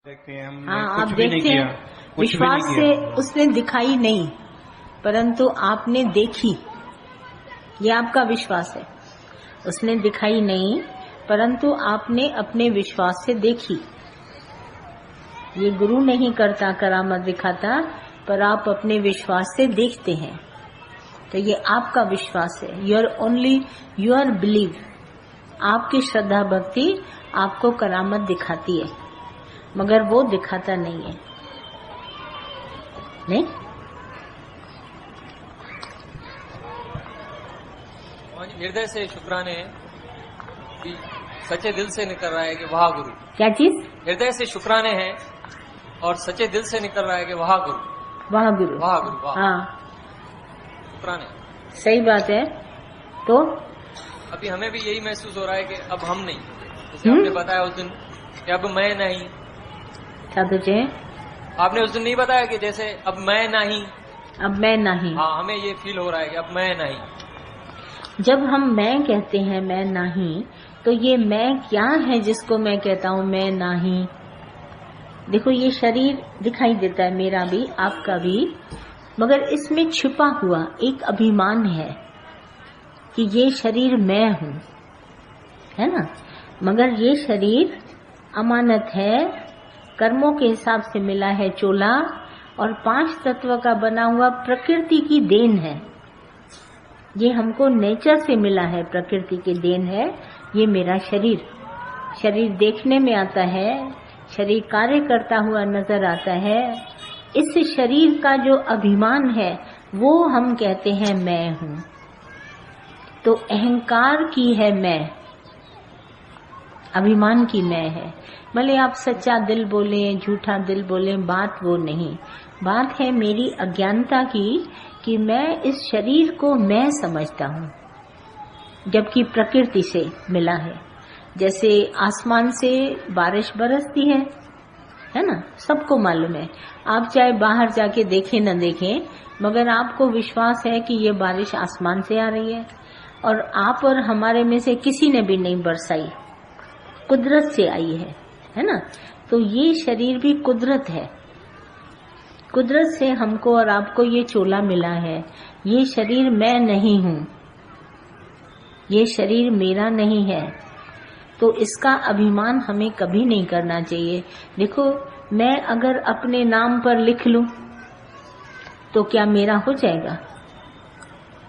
हाँ, आप देखते हैं विश्वास से उसने दिखाई नहीं, परंतु आपने देखी। ये आपका विश्वास है। उसने दिखाई नहीं, परंतु आपने अपने विश्वास से देखी। ये गुरु नहीं करता, करामत दिखाता, पर आप अपने विश्वास से देखते हैं। तो ये आपका विश्वास है। योर बिलीव, आपकी श्रद्धा भक्ति आपको करामत दिखाती है, मगर वो दिखाता नहीं है। नहीं, हृदय से शुक्राने कि सच्चे दिल से निकल रहा है कि वाह गुरु। क्या चीज? हृदय से शुक्राने हैं और सच्चे दिल से निकल रहा है कि वाह गुरु, वाह गुरु, वाह गुरु, वाह। हाँ, शुक्राने। सही बात है। तो अभी हमें भी यही महसूस हो रहा है कि अब हम नहीं, जैसे आपने बताया उस दिन कि अब मैं नहीं। क्या तुझे? आपने उस दिन नहीं बताया कि जैसे अब मैं नहीं, अब मैं नहीं। हाँ, हमें ये फील हो रहा है कि अब मैं नहीं। जब हम मैं कहते हैं, मैं नहीं, तो ये मैं क्या है जिसको मैं कहता हूँ मैं नहीं? देखो, ये शरीर दिखाई देता है, मेरा भी आपका भी, मगर इसमें छिपा हुआ एक अभिमान है कि ये शरीर मैं हूँ, है ना? मगर ये शरीर अमानत है, कर्मों के हिसाब से मिला है चोला, और 5 तत्व का बना हुआ प्रकृति की देन है। ये हमको नेचर से मिला है, प्रकृति की देन है। ये मेरा शरीर देखने में आता है, शरीर कार्य करता हुआ नजर आता है। इस शरीर का जो अभिमान है वो हम कहते हैं मैं हूँ। तो अहंकार की है मैं, अभिमान की मैं है। भले आप सच्चा दिल बोले, झूठा दिल बोले, बात वो नहीं। बात है मेरी अज्ञानता की कि मैं इस शरीर को मैं समझता हूँ, जबकि प्रकृति से मिला है। जैसे आसमान से बारिश बरसती है ना? सबको मालूम है। आप चाहे बाहर जाके देखें न देखें, मगर आपको विश्वास है कि ये बारिश आसमान से आ रही है, और आप और हमारे में से किसी ने भी नहीं बरसाई, कुदरत से आई है ना? तो ये शरीर भी कुदरत है। कुदरत से हमको और आपको ये चोला मिला है। ये शरीर मैं नहीं हूँ, ये शरीर मेरा नहीं है। तो इसका अभिमान हमें कभी नहीं करना चाहिए। देखो, मैं अगर अपने नाम पर लिख लूं तो क्या मेरा हो जाएगा?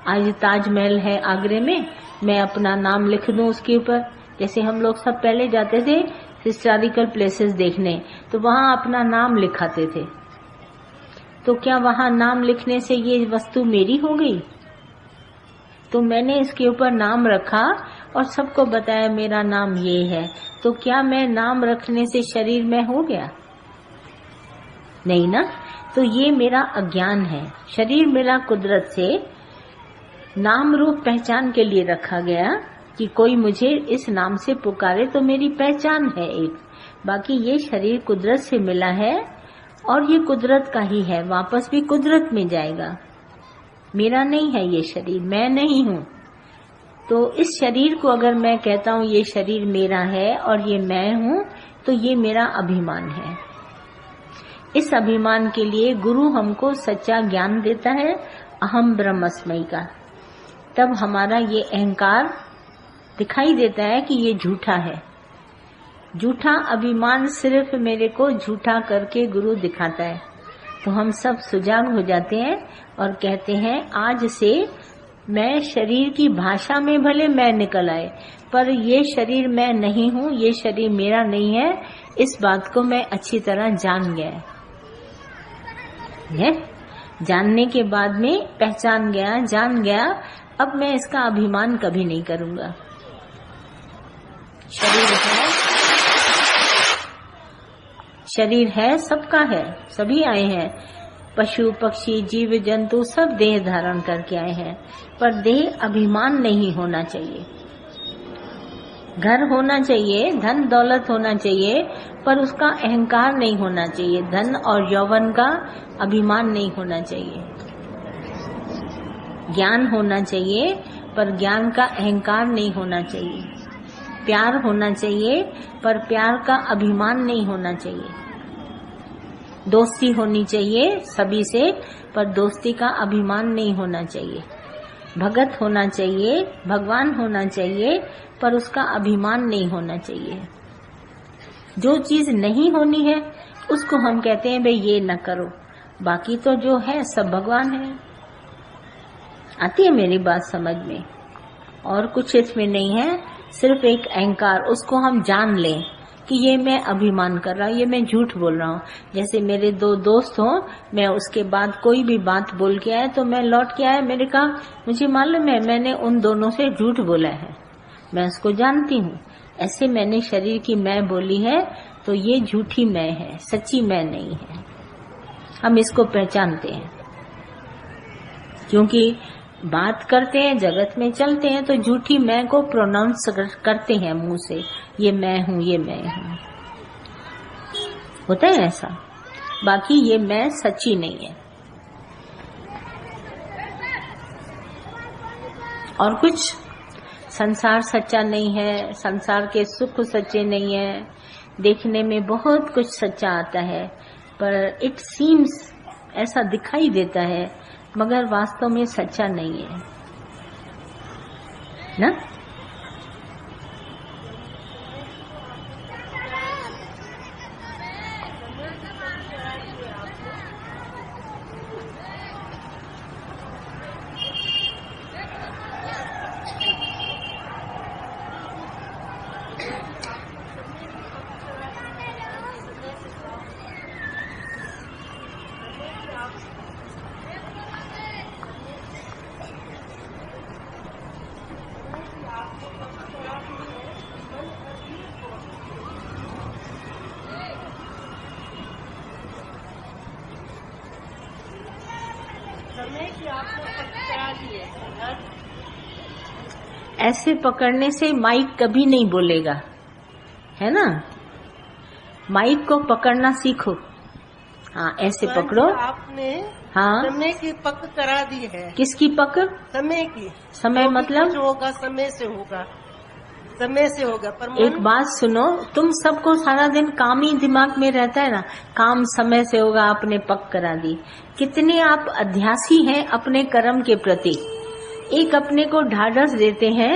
आज ताजमहल है आगरे में, मैं अपना नाम लिख दूं उसके ऊपर। जैसे हम लोग सब पहले जाते थे हिस्टोरिकल प्लेसेस देखने, तो वहां अपना नाम लिखाते थे। तो क्या वहां नाम लिखने से ये वस्तु मेरी हो गई? तो मैंने इसके ऊपर नाम रखा और सबको बताया मेरा नाम ये है, तो क्या मैं नाम रखने से शरीर में हो गया? नहीं ना। तो ये मेरा अज्ञान है। शरीर मिला कुदरत से, नाम रूप पहचान के लिए रखा गया कि कोई मुझे इस नाम से पुकारे तो मेरी पहचान है एक। बाकी ये शरीर कुदरत से मिला है और ये कुदरत का ही है, वापस भी कुदरत में जाएगा। मेरा नहीं है ये शरीर, मैं नहीं हूँ। तो इस शरीर को अगर मैं कहता हूँ ये शरीर मेरा है और ये मैं हूँ, तो ये मेरा अभिमान है। इस अभिमान के लिए गुरु हमको सच्चा ज्ञान देता है, अहम ब्रह्मस्मयी का। तब हमारा ये अहंकार दिखाई देता है कि ये झूठा है। झूठा अभिमान सिर्फ मेरे को झूठा करके गुरु दिखाता है। तो हम सब सुजाग हो जाते हैं और कहते हैं आज से मैं शरीर की भाषा में भले मैं निकल आए, पर ये शरीर मैं नहीं हूँ, ये शरीर मेरा नहीं है। इस बात को मैं अच्छी तरह जान गया है। जानने के बाद में पहचान गया, जान गया। अब मैं इसका अभिमान कभी नहीं करूंगा। शरीर है सबका है, सभी आए हैं। पशु पक्षी जीव जंतु सब देह धारण करके आए हैं, पर देह अभिमान नहीं होना चाहिए। घर होना चाहिए, धन दौलत होना चाहिए, पर उसका अहंकार नहीं होना चाहिए। धन और यौवन का अभिमान नहीं होना चाहिए। ज्ञान होना चाहिए, पर ज्ञान का अहंकार नहीं होना चाहिए। प्यार होना चाहिए, पर प्यार का अभिमान नहीं होना चाहिए। दोस्ती होनी चाहिए सभी से, पर दोस्ती का अभिमान नहीं होना चाहिए। भगत होना चाहिए, भगवान होना चाहिए, पर उसका अभिमान नहीं होना चाहिए। जो चीज नहीं होनी है उसको हम कहते हैं भाई ये न करो, बाकी तो जो है सब भगवान है। आती है मेरी बात समझ में? और कुछ इसमें नहीं है, सिर्फ एक अहंकार, उसको हम जान लें कि ये मैं अभिमान कर रहा हूँ, ये मैं झूठ बोल रहा हूँ। जैसे मेरे दो दोस्त हों, मैं उसके बाद कोई भी बात बोल के आया तो मैं लौट के आया, मैंने कहा मुझे मालूम है मैंने उन दोनों से झूठ बोला है, मैं उसको जानती हूँ। ऐसे मैंने शरीर की मैं बोली है तो ये झूठी मैं है, सच्ची मैं नहीं है। हम इसको पहचानते हैं, क्योंकि बात करते हैं, जगत में चलते हैं तो झूठी मैं को प्रोनाउंस करते हैं मुंह से, ये मैं हूं, ये मैं हूं, होता है ऐसा। बाकी ये मैं सच्ची नहीं है। और कुछ संसार सच्चा नहीं है, संसार के सुख सच्चे नहीं है। देखने में बहुत कुछ सच्चा आता है, पर इट सीम्स, ऐसा दिखाई देता है, मगर वास्तव में सच्चा नहीं है ना। ऐसे पकड़ने से माइक कभी नहीं बोलेगा, है ना। माइक को पकड़ना सीखो। हाँ, ऐसे पकड़ो। आपने हाँ, समय की पक करा दी है। किसकी पक? समय की। समय मतलब जो होगा समय से होगा, समय से होगा। पर एक बात सुनो, तुम सबको सारा दिन काम ही दिमाग में रहता है ना, काम समय से होगा, आपने पक करा दी। कितने आप अध्यासी हैं अपने कर्म के प्रति। एक अपने को ढाढ़स देते हैं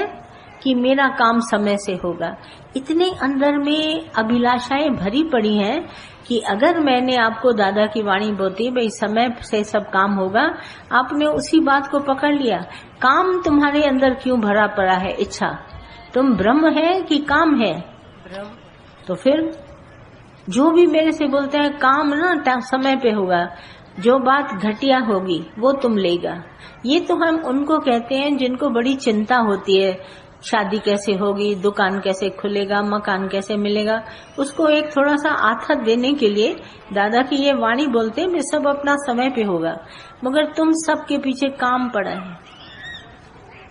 कि मेरा काम समय से होगा। इतने अंदर में अभिलाषाएं भरी पड़ी हैं कि अगर मैंने आपको दादा की वाणी बोती भाई समय से सब काम होगा, आपने उसी बात को पकड़ लिया। काम तुम्हारे अंदर क्यों भरा पड़ा है? इच्छा। तुम ब्रह्म है कि काम है? ब्रह्म। तो फिर जो भी मेरे से बोलते हैं काम ना समय पे होगा, जो बात घटिया होगी वो तुम लेगा। ये तो हम उनको कहते हैं जिनको बड़ी चिंता होती है, शादी कैसे होगी, दुकान कैसे खुलेगा, मकान कैसे मिलेगा। उसको एक थोड़ा सा आथत देने के लिए दादा की ये वाणी बोलते हैं, मैं सब अपना समय पे होगा। मगर तुम सबके पीछे काम पड़ा है,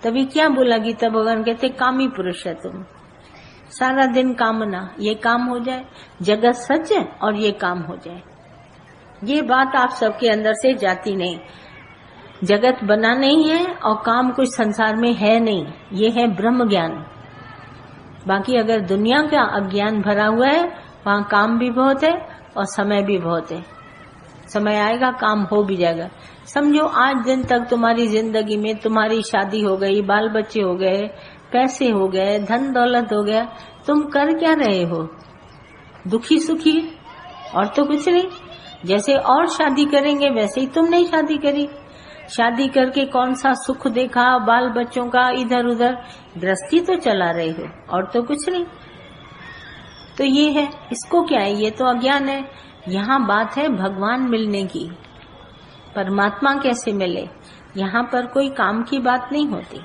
तभी क्या बोला गीता भगवान कहते कामी पुरुष है तुम। सारा दिन कामना, ये काम हो जाए, जगत सच है और ये काम हो जाए। ये बात आप सबके अंदर से जाती नहीं। जगत बना नहीं है और काम कुछ संसार में है नहीं, ये है ब्रह्म ज्ञान। बाकी अगर दुनिया का अज्ञान भरा हुआ है, वहाँ काम भी बहुत है और समय भी बहुत है। समय आएगा काम हो भी जाएगा। समझो आज दिन तक तुम्हारी जिंदगी में तुम्हारी शादी हो गई, बाल बच्चे हो गए, पैसे हो गए, धन दौलत हो गया, तुम कर क्या रहे हो? दुखी सुखी और तो कुछ नहीं। जैसे और शादी करेंगे वैसे ही तुमने शादी करी। शादी करके कौन सा सुख देखा, बाल बच्चों का इधर उधर, गृहस्थी तो चला रहे हो और तो कुछ नहीं। तो ये है, इसको क्या है? ये तो अज्ञान है। यहाँ बात है भगवान मिलने की। परमात्मा कैसे मिले? यहाँ पर कोई काम की बात नहीं होती।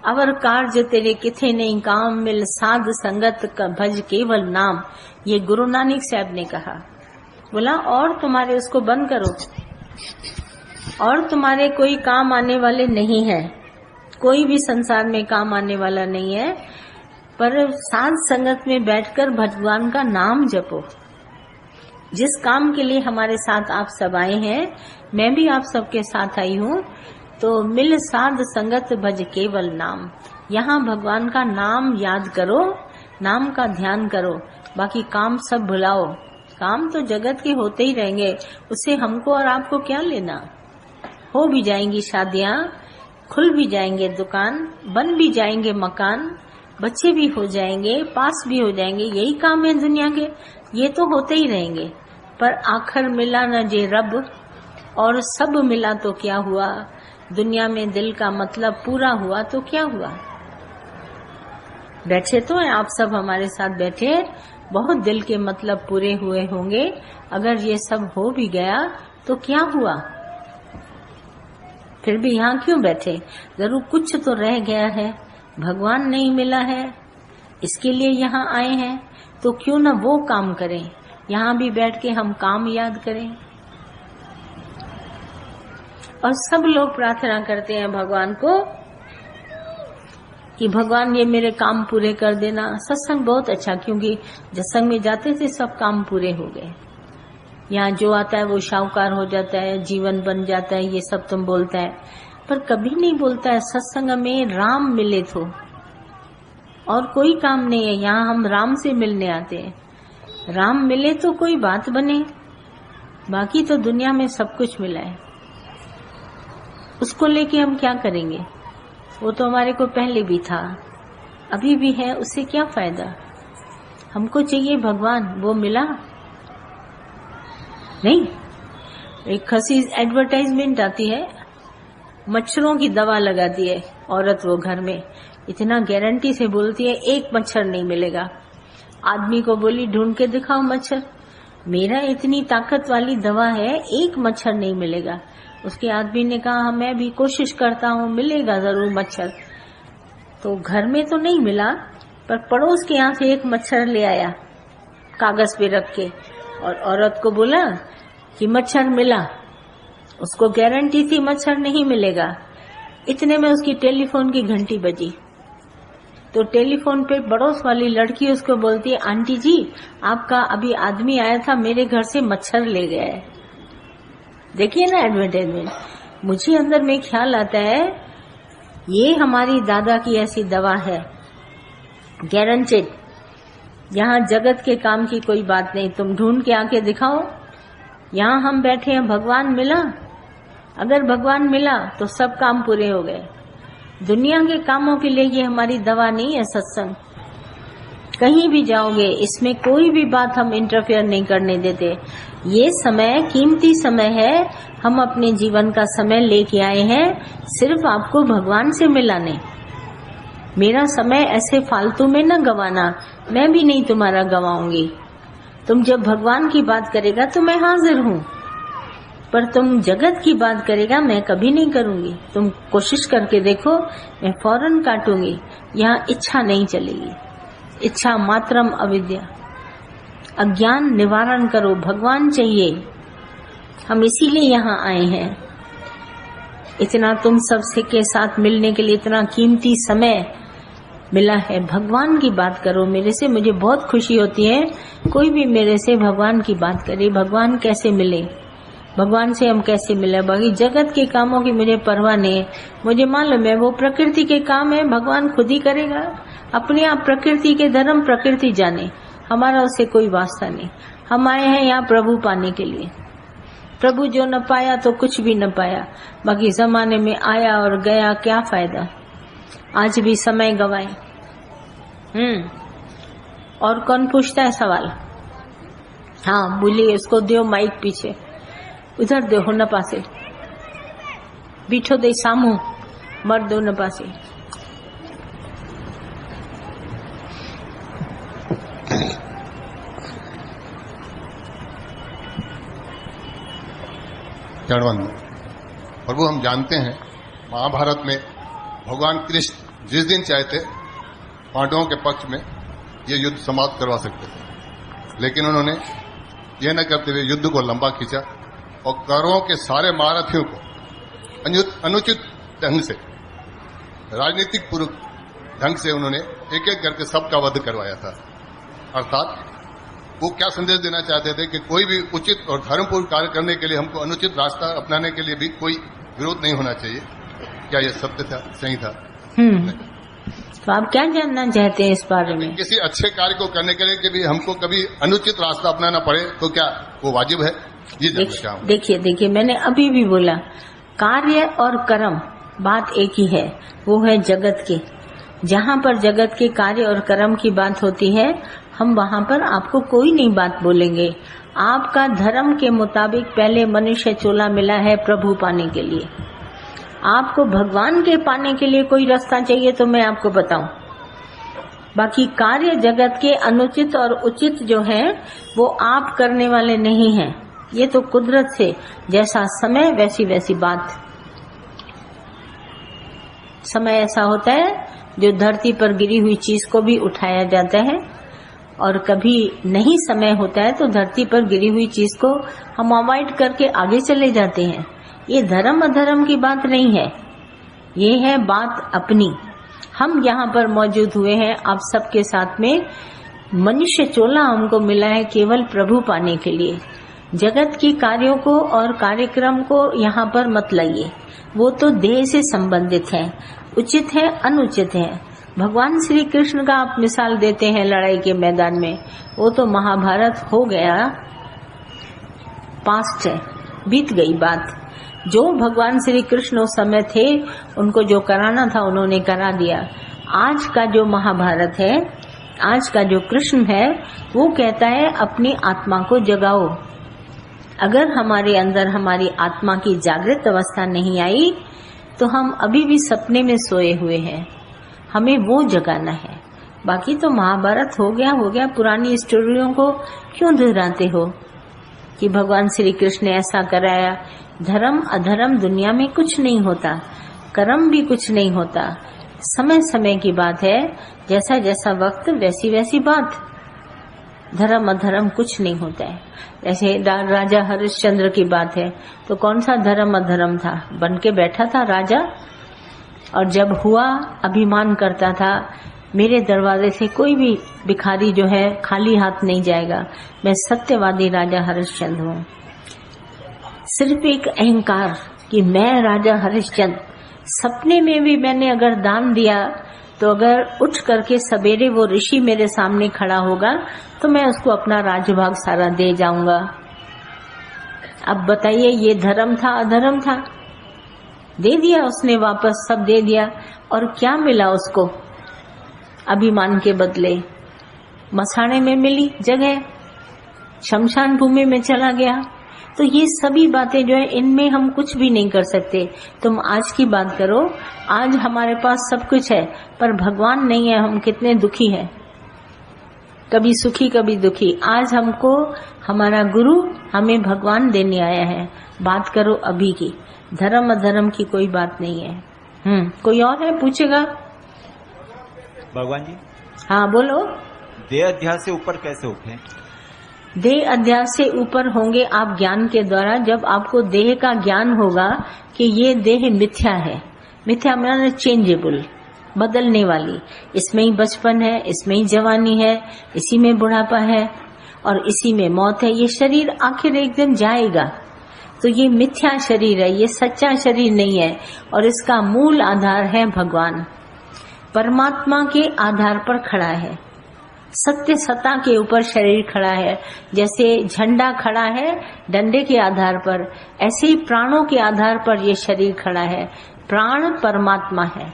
अवर कार्य तेरे किथे नहीं काम, मिल साध संगत का भज केवल नाम। ये गुरु नानक साहब ने कहा। बोला और तुम्हारे उसको बंद करो, और तुम्हारे कोई काम आने वाले नहीं है, कोई भी संसार में काम आने वाला नहीं है। पर साध संगत में बैठकर भगवान का नाम जपो। जिस काम के लिए हमारे साथ आप सब आए हैं, मैं भी आप सबके साथ आई हूँ, तो मिल साध संगत भज केवल नाम। यहाँ भगवान का नाम याद करो, नाम का ध्यान करो, बाकी काम सब भुलाओ। काम तो जगत के होते ही रहेंगे, उससे हमको और आपको क्या लेना। हो भी जाएंगी शादियां, खुल भी जाएंगे दुकान, बन भी जाएंगे मकान, बच्चे भी हो जाएंगे, पास भी हो जाएंगे, यही काम है दुनिया के, ये तो होते ही रहेंगे। पर आखिर मिला न जे रब, और सब मिला तो क्या हुआ। दुनिया में दिल का मतलब पूरा हुआ तो क्या हुआ। बैठे तो हैं आप सब हमारे साथ बैठे, बहुत दिल के मतलब पूरे हुए होंगे। अगर ये सब हो भी गया तो क्या हुआ, फिर भी यहाँ क्यों बैठे। जरूर कुछ तो रह गया है, भगवान नहीं मिला है, इसके लिए यहाँ आए हैं। तो क्यों ना वो काम करें, यहाँ भी बैठ के हम काम याद करें। और सब लोग प्रार्थना करते हैं भगवान को कि भगवान ये मेरे काम पूरे कर देना। सत्संग बहुत अच्छा, क्योंकि सत्संग में जाते थे सब काम पूरे हो गए। यहाँ जो आता है वो शाहूकार हो जाता है, जीवन बन जाता है, ये सब तुम बोलता है, पर कभी नहीं बोलता है सत्संग में राम मिले तो। और कोई काम नहीं है, यहाँ हम राम से मिलने आते हैं। राम मिले तो कोई बात बने, बाकी तो दुनिया में सब कुछ मिला है, उसको लेके हम क्या करेंगे। वो तो हमारे को पहले भी था, अभी भी है, उससे क्या फायदा। हमको चाहिए भगवान, वो मिला नहीं। एक खसी एडवर्टाइजमेंट आती है, मच्छरों की दवा लगाती है औरत, वो घर में इतना गारंटी से बोलती है एक मच्छर नहीं मिलेगा। आदमी को बोली ढूंढ के दिखाओ मच्छर, मेरा इतनी ताकत वाली दवा है, एक मच्छर नहीं मिलेगा। उसके आदमी ने कहा मैं भी कोशिश करता हूँ, मिलेगा जरूर मच्छर। तो घर में तो नहीं मिला, पर पड़ोस के यहाँ से एक मच्छर ले आया कागज पे रख के, और औरत को बोला कि मच्छर मिला। उसको गारंटी थी मच्छर नहीं मिलेगा। इतने में उसकी टेलीफोन की घंटी बजी, तो टेलीफोन पे पड़ोस वाली लड़की उसको बोलती है आंटी जी आपका अभी आदमी आया था, मेरे घर से मच्छर ले गया है। देखिए ना एडवर्टाइजमेंट। मुझे अंदर में ख्याल आता है ये हमारी दादा की ऐसी दवा है, गारंटेड। यहाँ जगत के काम की कोई बात नहीं, तुम ढूंढ के आके दिखाओ। यहाँ हम बैठे हैं, भगवान मिला। अगर भगवान मिला तो सब काम पूरे हो गए। दुनिया के कामों के लिए ये हमारी दवा नहीं है सत्संग। कहीं भी जाओगे, इसमें कोई भी बात हम इंटरफेयर नहीं करने देते। ये समय कीमती समय है, हम अपने जीवन का समय लेके आए हैं सिर्फ आपको भगवान से मिलाने। मेरा समय ऐसे फालतू में न गवाना, मैं भी नहीं तुम्हारा गवाऊंगी। तुम जब भगवान की बात करेगा तो मैं हाजिर हूँ, पर तुम जगत की बात करेगा मैं कभी नहीं करूंगी। तुम कोशिश करके देखो, मैं फौरन काटूंगी। यहाँ इच्छा नहीं चलेगी, इच्छा मात्रम अविद्या। अज्ञान निवारण करो, भगवान चाहिए। हम इसीलिए यहाँ आए हैं। इतना तुम सबसे के साथ मिलने के लिए इतना कीमती समय मिला है, भगवान की बात करो मेरे से। मुझे बहुत खुशी होती है कोई भी मेरे से भगवान की बात करे। भगवान कैसे मिले, भगवान से हम कैसे मिले। बाकी जगत के कामों की मुझे परवाह नहीं है। मुझे मालूम है वो प्रकृति के काम है, भगवान खुद ही करेगा अपने आप। प्रकृति के धर्म प्रकृति जाने, हमारा उससे कोई वास्ता नहीं। हम आए हैं यहाँ प्रभु पाने के लिए। प्रभु जो न पाया तो कुछ भी न पाया। बाकी जमाने में आया और गया, क्या फायदा। आज भी समय गवाए। और कौन पूछता है सवाल? हाँ बोलिए, उसको दो माइक पीछे, उधर दो न पासे बीठो दे सामू मर दो न पासे। प्रभु हम जानते हैं महाभारत में भगवान कृष्ण जिस दिन चाहते पांडवों के पक्ष में ये युद्ध समाप्त करवा सकते थे, लेकिन उन्होंने यह न करते हुए युद्ध को लंबा खींचा और कौरवों के सारे महारथियों को अनुचित ढंग से, राजनीतिक पूर्व ढंग से उन्होंने एक एक करके सबका वध करवाया था। अर्थात वो क्या संदेश देना चाहते थे कि कोई भी उचित और धर्मपूर्ण कार्य करने के लिए हमको अनुचित रास्ता अपनाने के लिए भी कोई विरोध नहीं होना चाहिए। क्या यह सत्य था, सही था? तो आप क्या जानना चाहते हैं इस बारे में? किसी अच्छे कार्य को करने के लिए कि भी हमको कभी अनुचित रास्ता अपनाना पड़े तो क्या वो वाजिब है? ये जानना चाहूंगा। देखिए मैंने अभी भी बोला, कार्य और कर्म बात एक ही है, वो है जगत के। जहाँ पर जगत के कार्य और कर्म की बात होती है, हम वहाँ पर आपको कोई नहीं बात बोलेंगे। आपका धर्म के मुताबिक पहले मनुष्य चोला मिला है प्रभु पाने के लिए। आपको भगवान के पाने के लिए कोई रास्ता चाहिए तो मैं आपको बताऊं। बाकी कार्य जगत के अनुचित और उचित जो है वो आप करने वाले नहीं हैं। ये तो कुदरत से जैसा समय वैसी वैसी बात। समय ऐसा होता है जो धरती पर गिरी हुई चीज को भी उठाया जाता है, और कभी नहीं समय होता है तो धरती पर गिरी हुई चीज को हम अवॉइड करके आगे चले जाते हैं। ये धर्म अधर्म की बात नहीं है, ये है बात अपनी। हम यहाँ पर मौजूद हुए हैं आप सबके साथ में। मनुष्य चोला हमको मिला है केवल प्रभु पाने के लिए। जगत के कार्यों को और कार्यक्रम को यहाँ पर मत लाइए, वो तो देह से संबंधित है, उचित है अनुचित है। भगवान श्री कृष्ण का आप मिसाल देते हैं लड़ाई के मैदान में, वो तो महाभारत हो गया, पास्ट है, बीत गई बात। जो भगवान श्री कृष्ण उस समय थे उनको जो कराना था उन्होंने करा दिया। आज का जो महाभारत है, आज का जो कृष्ण है, वो कहता है अपनी आत्मा को जगाओ। अगर हमारे अंदर हमारी आत्मा की जागृत अवस्था नहीं आई तो हम अभी भी सपने में सोए हुए हैं, हमें वो जगाना है। बाकी तो महाभारत हो गया, पुरानी स्टोरियों को क्यों दोहराते हो कि भगवान श्री कृष्ण ने ऐसा कराया। धर्म अधर्म दुनिया में कुछ नहीं होता, कर्म भी कुछ नहीं होता, समय समय की बात है, जैसा जैसा वक्त वैसी वैसी बात। धर्म अधर्म कुछ नहीं होता है। जैसे राजा हरिश्चंद्र की बात है तो कौन सा धर्म अधर्म था? बन के बैठा था राजा, और जब हुआ अभिमान करता था मेरे दरवाजे से कोई भी भिखारी जो है खाली हाथ नहीं जाएगा, मैं सत्यवादी राजा हरिश्चंद्र हूँ। सिर्फ एक अहंकार कि मैं राजा हरिश्चंद्र। सपने में भी मैंने अगर दान दिया तो अगर उठ करके सवेरे वो ऋषि मेरे सामने खड़ा होगा तो मैं उसको अपना राजभाग सारा दे जाऊंगा। अब बताइए ये धर्म था अधर्म था? दे दिया उसने, वापस सब दे दिया, और क्या मिला उसको? अभिमान के बदले मसाणे में मिली जगह, शमशान भूमि में चला गया। तो ये सभी बातें जो है इनमें हम कुछ भी नहीं कर सकते। तुम आज की बात करो, आज हमारे पास सब कुछ है पर भगवान नहीं है, हम कितने दुखी हैं, कभी सुखी कभी दुखी। आज हमको हमारा गुरु हमें भगवान देने आया है। बात करो अभी की, धर्म अधर्म की कोई बात नहीं है। कोई और है पूछेगा? भगवान जी, हाँ बोलो। देह अध्यास से ऊपर कैसे उठे? देह अध्यास से ऊपर होंगे आप ज्ञान के द्वारा। जब आपको देह का ज्ञान होगा कि ये देह मिथ्या है, मिथ्या माने चेंजेबल, बदलने वाली, इसमें ही बचपन है, इसमें ही जवानी है, इसी में बुढ़ापा है और इसी में मौत है। ये शरीर आखिर एक दिन जाएगा, तो ये मिथ्या शरीर है, ये सच्चा शरीर नहीं है। और इसका मूल आधार है भगवान, परमात्मा के आधार पर खड़ा है, सत्य सत्ता के ऊपर शरीर खड़ा है। जैसे झंडा खड़ा है डंडे के आधार पर, ऐसे ही प्राणों के आधार पर ये शरीर खड़ा है। प्राण परमात्मा है,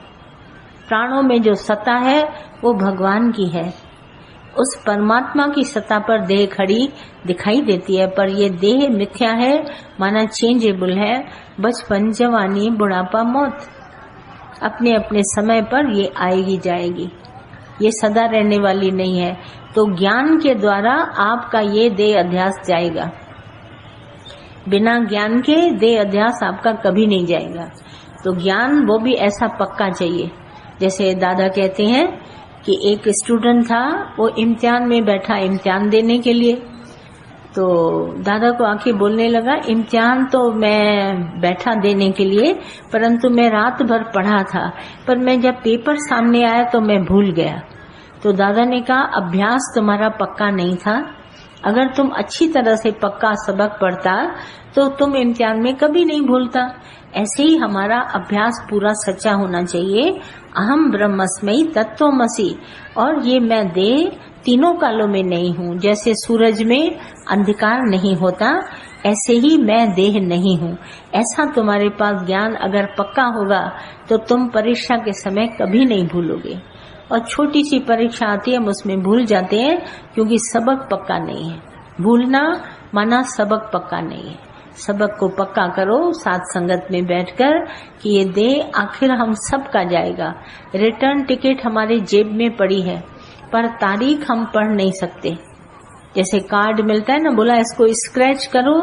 प्राणों में जो सत्ता है वो भगवान की है। उस परमात्मा की सत्ता पर देह खड़ी दिखाई देती है, पर ये देह मिथ्या है, माना चेंजेबल है। बचपन, जवानी, बुढ़ापा, मौत अपने अपने समय पर ये आएगी जाएगी, ये सदा रहने वाली नहीं है। तो ज्ञान के द्वारा आपका ये देह अध्यास जाएगा, बिना ज्ञान के देह अध्यास आपका कभी नहीं जाएगा। तो ज्ञान वो भी ऐसा पक्का चाहिए। जैसे दादा कहते हैं कि एक स्टूडेंट था, वो इम्तिहान में बैठा इम्तिहान देने के लिए, तो दादा को आके बोलने लगा, इम्तिहान तो मैं बैठा देने के लिए, परंतु मैं रात भर पढ़ा था, पर मैं जब पेपर सामने आया तो मैं भूल गया। तो दादा ने कहा, अभ्यास तुम्हारा पक्का नहीं था, अगर तुम अच्छी तरह से पक्का सबक पढ़ता तो तुम इम्तिहान में कभी नहीं भूलता। ऐसे ही हमारा अभ्यास पूरा सच्चा होना चाहिए। अहम ब्रह्मस्मयी तत्वमसि, और ये मैं देह तीनों कालों में नहीं हूँ। जैसे सूरज में अंधकार नहीं होता, ऐसे ही मैं देह नहीं हूँ। ऐसा तुम्हारे पास ज्ञान अगर पक्का होगा तो तुम परीक्षा के समय कभी नहीं भूलोगे। और छोटी सी परीक्षा आती है, हम उसमें भूल जाते हैं क्योंकि सबक पक्का नहीं है। भूलना माना सबक पक्का नहीं है। सबक को पक्का करो साथ संगत में बैठकर कि ये देह आखिर हम सब का जाएगा। रिटर्न टिकट हमारे जेब में पड़ी है, पर तारीख हम पढ़ नहीं सकते। जैसे कार्ड मिलता है ना, बोला इसको स्क्रैच करो,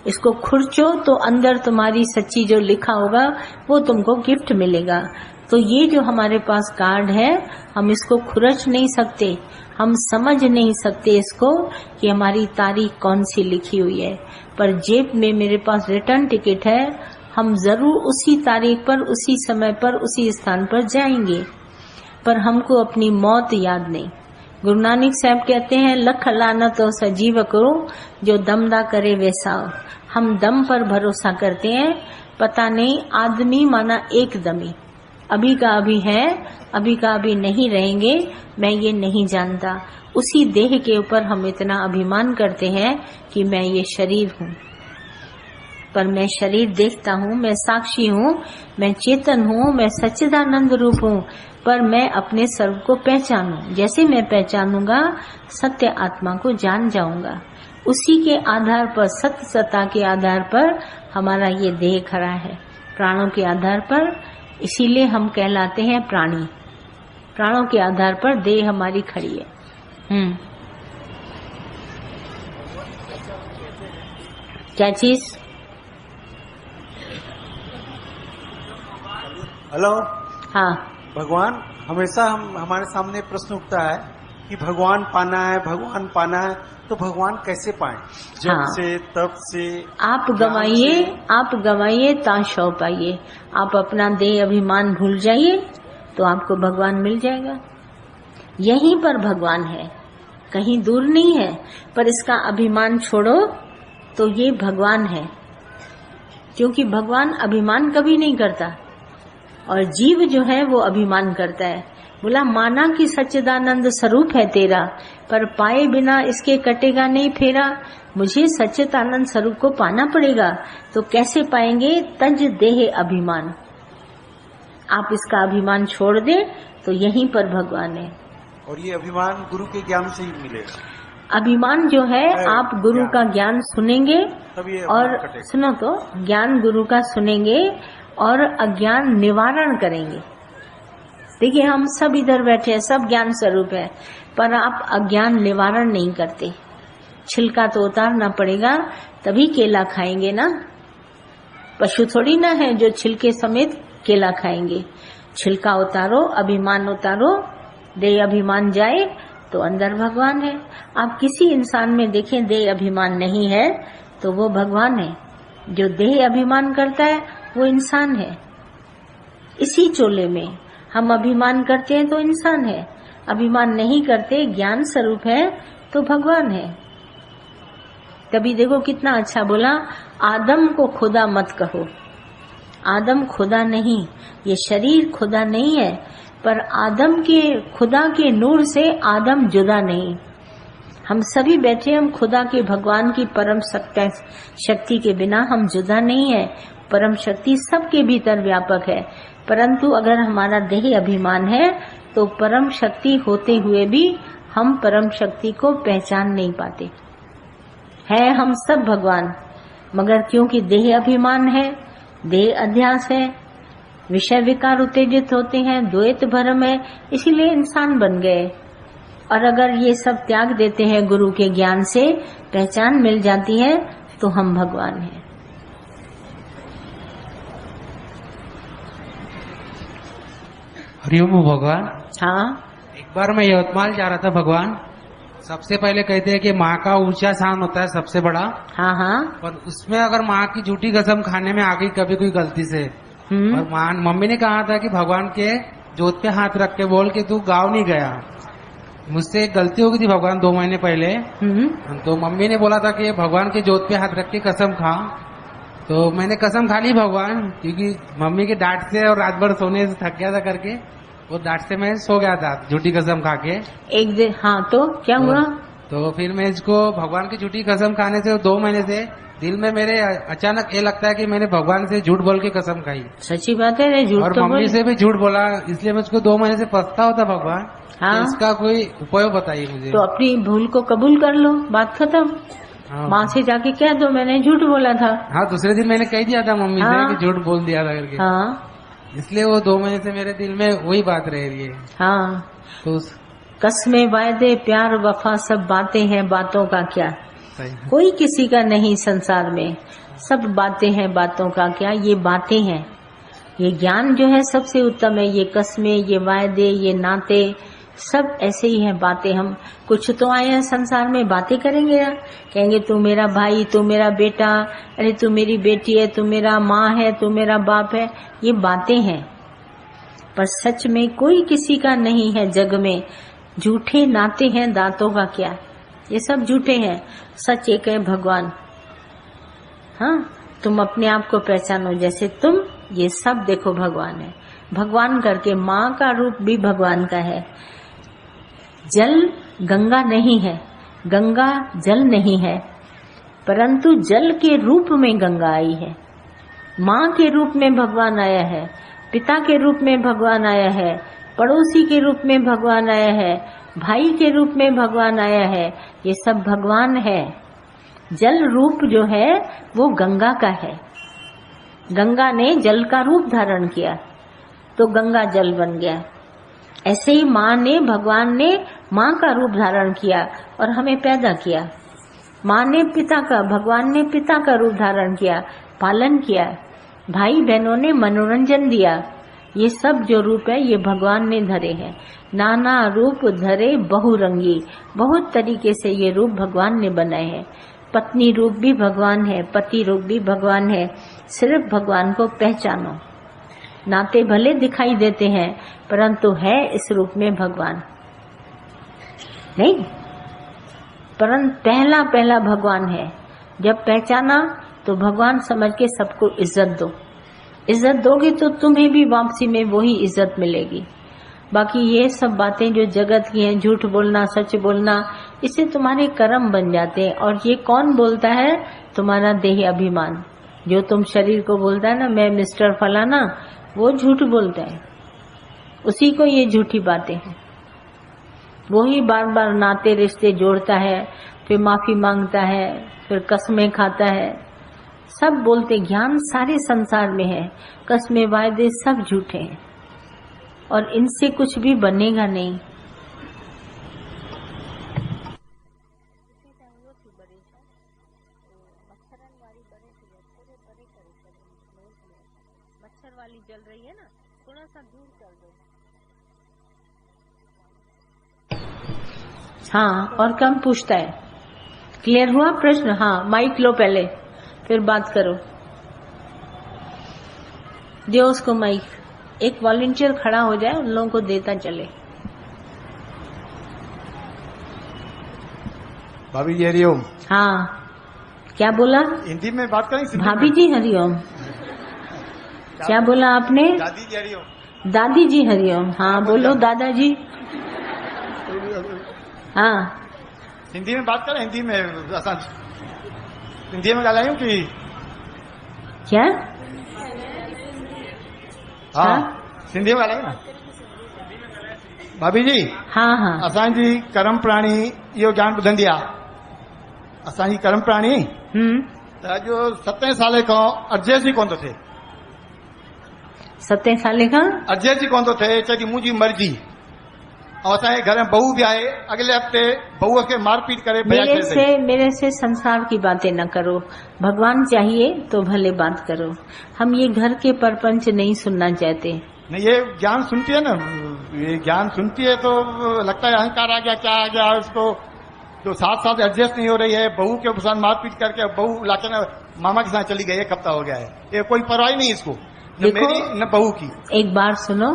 इसको खुरचो तो अंदर तुम्हारी सच्ची जो लिखा होगा वो तुमको गिफ्ट मिलेगा। तो ये जो हमारे पास कार्ड है, हम इसको खुरच नहीं सकते, हम समझ नहीं सकते इसको कि हमारी तारीख कौन सी लिखी हुई है। पर जेब में मेरे पास रिटर्न टिकट है, हम जरूर उसी तारीख पर, उसी समय पर, उसी स्थान पर जाएंगे। पर हमको अपनी मौत याद नहीं। गुरु नानक साहब कहते हैं, लख लानत और सजीव करो जो दमदा करे वैसा। हम दम पर भरोसा करते हैं, पता नहीं आदमी माना एक दमी, अभी का अभी है, अभी का अभी नहीं रहेंगे, मैं ये नहीं जानता। उसी देह के ऊपर हम इतना अभिमान करते हैं कि मैं ये शरीर हूँ। पर मैं शरीर देखता हूँ, मैं साक्षी हूँ, मैं चेतन हूँ, मैं सच्चिदानंद रूप हूँ। पर मैं अपने सर्व को पहचानूं। जैसे मैं पहचानूंगा, सत्य आत्मा को जान जाऊंगा। उसी के आधार पर, सत्य सत्ता के आधार पर हमारा ये देह खड़ा है, प्राणों के आधार पर। इसीलिए हम कहलाते हैं प्राणी। प्राणों के आधार पर देह हमारी खड़ी है। क्या चीज? हेलो। हाँ, भगवान, हमेशा हमारे सामने प्रश्न उठता है कि भगवान पाना है, भगवान पाना है, तो भगवान कैसे पाएं? जब हाँ। से, तब से आप गवाइए ताशौ पाइए। आप अपना देह अभिमान भूल जाइए तो आपको भगवान मिल जाएगा। यहीं पर भगवान है, कहीं दूर नहीं है। पर इसका अभिमान छोड़ो तो ये भगवान है, क्योंकि भगवान अभिमान कभी नहीं करता और जीव जो है वो अभिमान करता है। बोला माना कि सच्चिदानंद स्वरूप है तेरा, पर पाए बिना इसके कटेगा नहीं फेरा। मुझे सच्चिदानंद स्वरूप को पाना पड़ेगा, तो कैसे पाएंगे? तज देह अभिमान। आप इसका अभिमान छोड़ दे तो यहीं पर भगवान है। और ये अभिमान गुरु के ज्ञान से ही मिलेगा। अभिमान जो है, आप गुरु का ज्ञान सुनेंगे और सुनो तो ज्ञान गुरु का सुनेंगे और अज्ञान निवारण करेंगे। देखिए हम सब इधर बैठे हैं, सब ज्ञान स्वरूप है, पर आप अज्ञान निवारण नहीं करते। छिलका तो उतारना पड़ेगा, तभी केला खाएंगे ना। पशु थोड़ी ना है जो छिलके समेत केला खाएंगे। छिलका उतारो, अभिमान उतारो, देह अभिमान जाए तो अंदर भगवान है। आप किसी इंसान में देखें देह अभिमान नहीं है तो वो भगवान है। जो देह अभिमान करता है वो इंसान है। इसी चोले में हम अभिमान करते हैं तो इंसान है, अभिमान नहीं करते ज्ञान स्वरूप है तो भगवान है। कभी देखो कितना अच्छा बोला, आदम को खुदा मत कहो। आदम खुदा नहीं, ये शरीर खुदा नहीं है, पर आदम के खुदा के नूर से आदम जुदा नहीं। हम सभी बैठे, हम खुदा के भगवान की परम शक्ति के बिना हम जुदा नहीं है। परम शक्ति सबके भीतर व्यापक है, परंतु अगर हमारा देह अभिमान है तो परम शक्ति होते हुए भी हम परम शक्ति को पहचान नहीं पाते। है हम सब भगवान, मगर क्योंकि देह अभिमान है, देह अध्यास है, विषय विकार उत्तेजित होते हैं, द्वैत भ्रम है, इसीलिए इंसान बन गए। और अगर ये सब त्याग देते हैं गुरु के ज्ञान से, पहचान मिल जाती है, तो हम भगवान हैं। हरिओम भगवान। हाँ, एक बार मैं यवतमाल जा रहा था भगवान। सबसे पहले कहते हैं कि माँ का ऊंचा स्थान होता है सबसे बड़ा। हाँ हाँ। पर उसमें अगर माँ की झूठी कसम खाने में आ गई कभी कोई गलती से, और माँ मम्मी ने कहा था कि भगवान के जोत पे हाथ रख के बोल के तू गाँव नहीं गया, मुझसे एक गलती हो गई थी भगवान 2 महीने पहले। तो मम्मी ने बोला था कि भगवान के जोत पे हाथ रख के कसम खा। तो मैंने कसम खा ली भगवान, क्योंकि मम्मी के डांट से और रात भर सोने से थक गया था करके, वो डांट से मैं सो गया था झूठी कसम खा के एक दिन। हाँ तो क्या हुआ? तो फिर मैं इसको भगवान की झूठी कसम खाने से 2 महीने से दिल में मेरे अचानक ये लगता है कि मैंने भगवान से झूठ बोल के कसम खाई। सच्ची बात है रे, झूठ और तो मम्मी से भी झूठ बोला, इसलिए मुझको 2 महीने से पछता होता भगवान। हाँ? तो इसका कोई उपाय बताइए मुझे। तो अपनी भूल को कबूल कर लो, बात खत्म। हाँ। माँ से जाके कह दो मैंने झूठ बोला था। हाँ, दूसरे दिन मैंने कह दिया था मम्मी हाँ? से कि झूठ बोल दिया था करके। हाँ इसलिए वो 2 महीने से मेरे दिल में वही बात रह रही है। हाँ, तो कसमें वायदे प्यार वफा सब बातें हैं, बातों का क्या। सही। कोई किसी का नहीं संसार में, सब बातें हैं, बातों का क्या। ये बातें हैं, ये ज्ञान जो है सबसे उत्तम है। ये कस्में, ये वायदे, ये नाते सब ऐसे ही हैं बातें। हम कुछ तो आए हैं संसार में, बातें करेंगे यार, कहेंगे तू मेरा भाई, तू मेरा बेटा, अरे तू मेरी बेटी है, तू मेरा माँ है, तू मेरा बाप है। ये बातें हैं, पर सच में कोई किसी का नहीं है जग में। झूठे नाते हैं, दांतों का क्या। ये सब झूठे हैं, सच एक है भगवान। हाँ, तुम अपने आप को पहचानो जैसे तुम, ये सब देखो भगवान है। भगवान करके माँ का रूप भी भगवान का है। जल गंगा नहीं है, गंगा जल नहीं है, परंतु जल के रूप में गंगा आई है। माँ के रूप में भगवान आया है, पिता के रूप में भगवान आया है, पड़ोसी के रूप में भगवान आया है, भाई के रूप में भगवान आया है। ये सब भगवान है। जल रूप जो है वो गंगा का है। गंगा ने जल का रूप धारण किया तो गंगा जल बन गया। ऐसे ही माँ ने, भगवान ने माँ का रूप धारण किया और हमें पैदा किया। माँ ने पिता का, भगवान ने पिता का रूप धारण किया, पालन किया। भाई बहनों ने मनोरंजन दिया। ये सब जो रूप है ये भगवान ने धरे हैं। नाना रूप धरे बहुरंगी, बहुत तरीके से ये रूप भगवान ने बनाए हैं। पत्नी रूप भी भगवान है, पति रूप भी भगवान है। सिर्फ भगवान को पहचानो। नाते भले दिखाई देते हैं परंतु है इस रूप में भगवान नहीं, परंतु पहला पहला भगवान है। जब पहचाना तो भगवान समझ के सबको इज्जत दो। इज्जत दोगे तो तुम्हें भी वापसी में वही इज्जत मिलेगी। बाकी ये सब बातें जो जगत की हैं, झूठ बोलना, सच बोलना, इससे तुम्हारे कर्म बन जाते हैं। और ये कौन बोलता है? तुम्हारा देह अभिमान। जो तुम शरीर को बोलता है ना, मैं मिस्टर फलाना, वो झूठ बोलता है। उसी को ये झूठी बातें हैं। वो ही बार बार नाते रिश्ते जोड़ता है, फिर माफी मांगता है, फिर कसमें खाता है। सब बोलते, ज्ञान सारे संसार में है, कसमें वायदे सब झूठे हैं और इनसे कुछ भी बनेगा नहीं। मच्छर वाली जल रही है ना, थोड़ा सा दूर कर दो। हाँ, और कम पूछता है। क्लियर हुआ प्रश्न? हाँ, माइक लो पहले, फिर बात करो। दो उसको माइक। एक वॉलंटियर खड़ा हो जाए, उन लोगों को देता चले। भाभी जी हरिओम। हाँ, क्या बोला? हिंदी में बात करें? भाभी जी हरिओम। क्या बोला आपने? दादी जी हरिओम। दादी जी हरिओम। हाँ बोलो दादाजी। हाँ, हिंदी में बात करें? हिंदी में असां हिंदी में ॻाल्हायूं की? क्या? हाँ, सिंधी में ॻाल्हायूं न। भाभी जी, हाँ हाँ असांजी कर्म प्राणी इहो ज्ञान ॿुधंदी आहे। असांजी कर्म प्राणी त अॼु 7 साल खां एडजस्ट ई कोन थो थिए। 7 साल खां एडजस्ट ई कोन थो थिए। चए थी मुंहिंजी मर्जी। और असांजे घर में बहू भी आहे। अगले हफ्ते बहू खे मारपीट करे मेरे से संसार की बातें न करो। भगवान चाहिए तो भले बात करो। हम ये घर के परपंच नहीं सुनना चाहते। नहीं, ये ज्ञान सुनती है ना, ये ज्ञान सुनती है तो लगता है अहंकार आ गया, क्या आ गया उसको। जो 7 साल से एडजस्ट नहीं हो रही है, बहू के साथ मारपीट करके बहू लाके मामा के साथ चली गई, 1 हफ्ता हो गया है। ये कोई परवाही नहीं इसको। देखो, मेरी न बहू की। एक बार सुनो,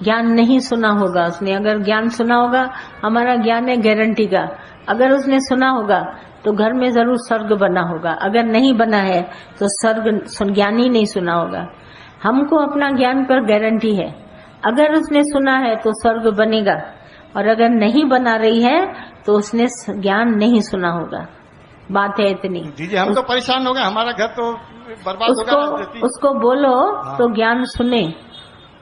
ज्ञान नहीं सुना होगा उसने। अगर ज्ञान सुना होगा, हमारा ज्ञान है गारंटी का, अगर उसने सुना होगा तो घर में जरूर स्वर्ग बना होगा। अगर नहीं बना है तो स्वर्ग ज्ञान ही नहीं सुना होगा। हमको अपना ज्ञान पर गारंटी है, अगर उसने सुना है तो स्वर्ग बनेगा, और अगर नहीं बना रही है तो उसने ज्ञान नहीं सुना होगा। बात है इतनी। दीजिए, हम तो परेशान हो गए, हमारा घर तो बर्बाद हो गया। उसको बोलो तो ज्ञान सुने।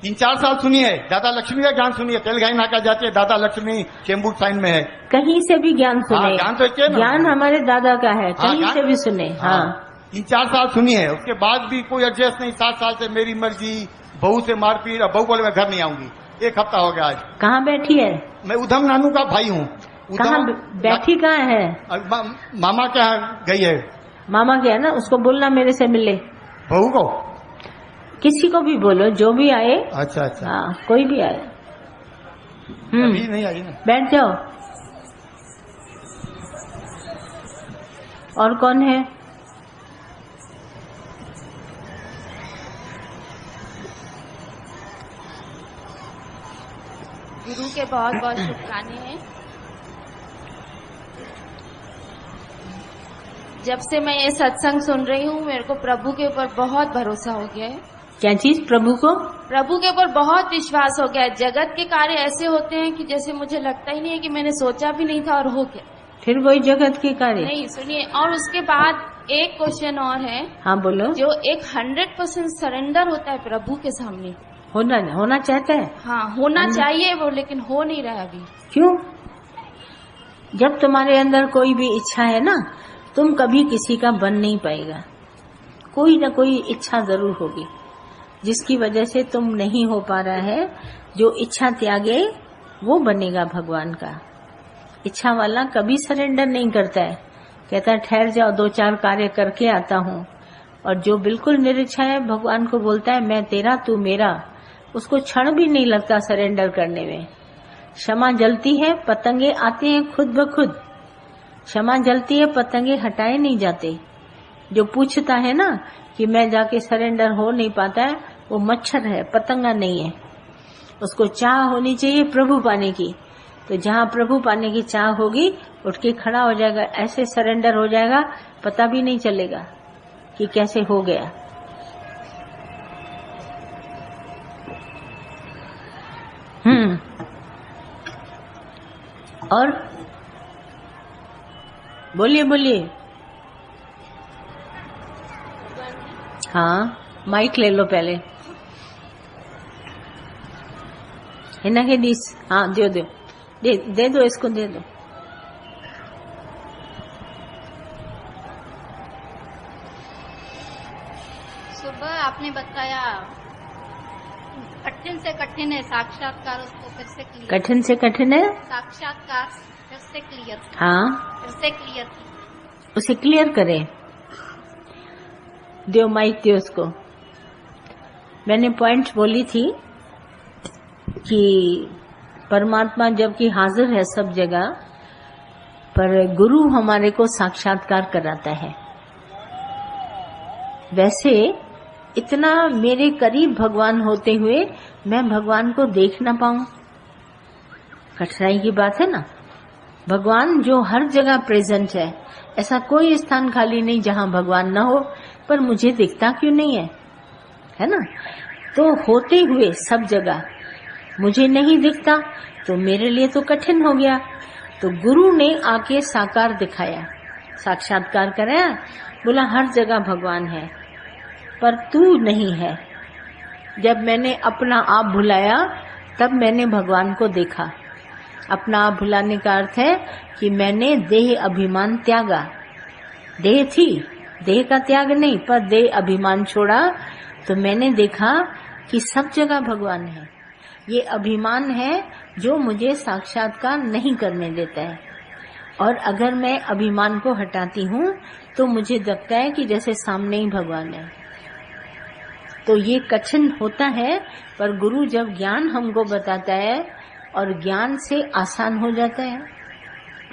3-4 साल सुनी है, दादा लक्ष्मी का ज्ञान सुनिए। तेलगाई नाका जाती है, दादा लक्ष्मी चेंबूर साइन में है। कहीं से भी ज्ञान सुने। ज्ञान तो एक है ना? ज्ञान हमारे दादा का है, कहीं से भी सुने। हाँ, 3-4 साल सुनी है, उसके बाद भी कोई एडजस्ट नहीं। 7 साल से मेरी मर्जी, बहू से मारपीट। अब बहू बोले मैं घर नहीं आऊंगी। 1 हफ्ता हो गया आज। कहाँ बैठी है? मैं उधम नानू का भाई हूँ। कहाँ बैठी? कहाँ है? मामा के यहाँ गई है। मामा क्या है ना, उसको बोलना मेरे से मिले। बहू को? किसी को भी बोलो, जो भी आए। अच्छा अच्छा। हाँ, कोई भी आए। अभी नहीं आई ना। बैठ जाओ। और कौन है? गुरु के बहुत बहुत शुभकामनाएं हैं। जब से मैं ये सत्संग सुन रही हूँ, मेरे को प्रभु के ऊपर बहुत भरोसा हो गया है। क्या चीज? प्रभु को? प्रभु के ऊपर बहुत विश्वास हो गया है। जगत के कार्य ऐसे होते हैं कि जैसे मुझे लगता ही नहीं है कि मैंने सोचा भी नहीं था और हो गया। फिर वही जगत के कार्य? नहीं, सुनिए, और उसके बाद एक क्वेश्चन और है। हाँ बोलो। जो एक 100% सरेंडर होता है प्रभु के सामने, होना चाहता है। हाँ, होना चाहिए वो, लेकिन हो नहीं रहा अभी। क्यों? जब तुम्हारे अंदर कोई भी इच्छा है ना, तुम कभी किसी का बन नहीं पाएगा। कोई ना कोई इच्छा जरूर होगी जिसकी वजह से तुम नहीं हो पा रहा है। जो इच्छा त्यागे वो बनेगा भगवान का। इच्छा वाला कभी सरेंडर नहीं करता है, कहता है ठहर जाओ, 2-4 कार्य करके आता हूँ। और जो बिल्कुल निरिच्छा है, भगवान को बोलता है मैं तेरा तू मेरा, उसको क्षण भी नहीं लगता सरेंडर करने में। क्षमा जलती है, पतंगे आते हैं खुद ब खुद। क्षमा जलती है, पतंगे हटाए नहीं जाते। जो पूछता है ना कि मैं जाके सरेंडर हो नहीं पाता है, वो मच्छर है, पतंगा नहीं है। उसको चाह होनी चाहिए प्रभु पाने की। तो जहाँ प्रभु पाने की चाह होगी, उठ के खड़ा हो जाएगा, ऐसे सरेंडर हो जाएगा, पता भी नहीं चलेगा कि कैसे हो गया। और बोलिए बोलिए। हाँ, माइक ले लो पहले। हिना के दिस। हाँ, दे दो, इसको दे दो। सुबह आपने बताया कठिन से कठिन है साक्षात्कार, उसको फिर से क्लियर। कठिन से कठिन है साक्षात्कार, फिर से क्लियर। हाँ, फिर से क्लियर, उसे क्लियर करें। दो माइक, दो उसको। मैंने पॉइंट बोली थी कि परमात्मा जबकि हाजिर है सब जगह, पर गुरु हमारे को साक्षात्कार कराता है। वैसे इतना मेरे करीब भगवान होते हुए मैं भगवान को देख ना पाऊं, कठिनाई की बात है ना। भगवान जो हर जगह प्रेजेंट है, ऐसा कोई स्थान खाली नहीं जहां भगवान ना हो, पर मुझे दिखता क्यों नहीं है ना। तो होते हुए सब जगह मुझे नहीं दिखता, तो मेरे लिए तो कठिन हो गया। तो गुरु ने आके साकार दिखाया, साक्षात्कार कराया, बोला हर जगह भगवान है पर तू नहीं है। जब मैंने अपना आप भुलाया, तब मैंने भगवान को देखा। अपना आप भुलाने का अर्थ है कि मैंने देह अभिमान त्यागा। देह थी, देह का त्याग नहीं, पर देह अभिमान छोड़ा, तो मैंने देखा कि सब जगह भगवान है। ये अभिमान है जो मुझे साक्षात्कार नहीं करने देता है। और अगर मैं अभिमान को हटाती हूँ तो मुझे लगता है कि जैसे सामने ही भगवान है। तो ये कठिन होता है, पर गुरु जब ज्ञान हमको बताता है और ज्ञान से आसान हो जाता है।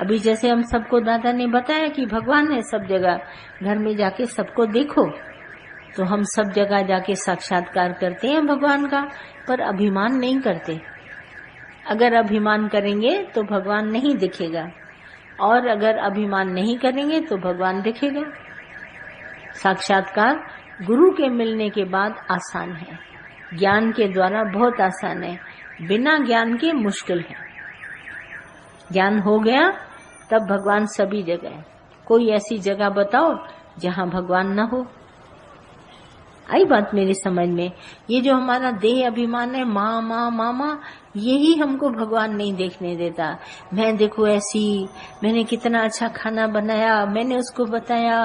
अभी जैसे हम सबको दादा ने बताया कि भगवान है सब जगह, घर में जाके सबको देखो, तो हम सब जगह जाके साक्षात्कार करते हैं भगवान का, पर अभिमान नहीं करते। अगर अभिमान करेंगे तो भगवान नहीं दिखेगा, और अगर अभिमान नहीं करेंगे तो भगवान दिखेगा। साक्षात्कार गुरु के मिलने के बाद आसान है, ज्ञान के द्वारा बहुत आसान है, बिना ज्ञान के मुश्किल है। ज्ञान हो गया तब भगवान सभी जगह है। कोई ऐसी जगह बताओ जहां भगवान न हो। आई बात मेरी समझ में? ये जो हमारा देह अभिमान है, माँ माँ मामा, यही हमको भगवान नहीं देखने देता। मैं देखो ऐसी, मैंने कितना अच्छा खाना बनाया, मैंने उसको बताया,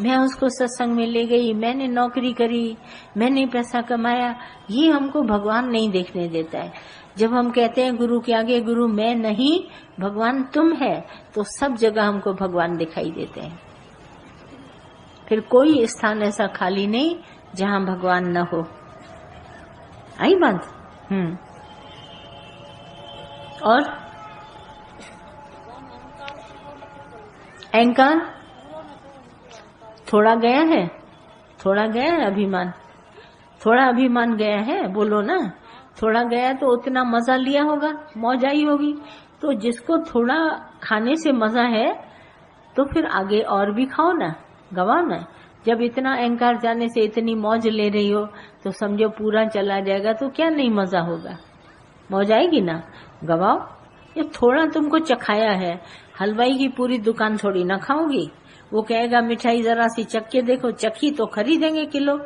मैं उसको सत्संग में ले गई, मैंने नौकरी करी, मैंने पैसा कमाया, ये हमको भगवान नहीं देखने देता है। जब हम कहते हैं गुरु के आगे, गुरु मैं नहीं, भगवान तुम है, तो सब जगह हमको भगवान दिखाई देते हैं। फिर कोई स्थान ऐसा खाली नहीं जहां भगवान न हो। आई बात? और अहंकार थोड़ा गया है, थोड़ा गया है अभिमान, थोड़ा अभिमान गया है, बोलो ना। थोड़ा गया तो उतना मजा लिया होगा, मौज आई होगी। तो जिसको थोड़ा खाने से मजा है तो फिर आगे और भी खाओ ना, गवाओ ना। जब इतना अहंकार जाने से इतनी मौज ले रही हो तो समझो पूरा चला जाएगा तो क्या नहीं मजा होगा, मौज आएगी ना, गवाओ। ये थोड़ा तुमको चखाया है, हलवाई की पूरी दुकान थोड़ी ना खाओगी। वो कहेगा मिठाई जरा सी चख के देखो, चखी तो खरीदेंगे किलो।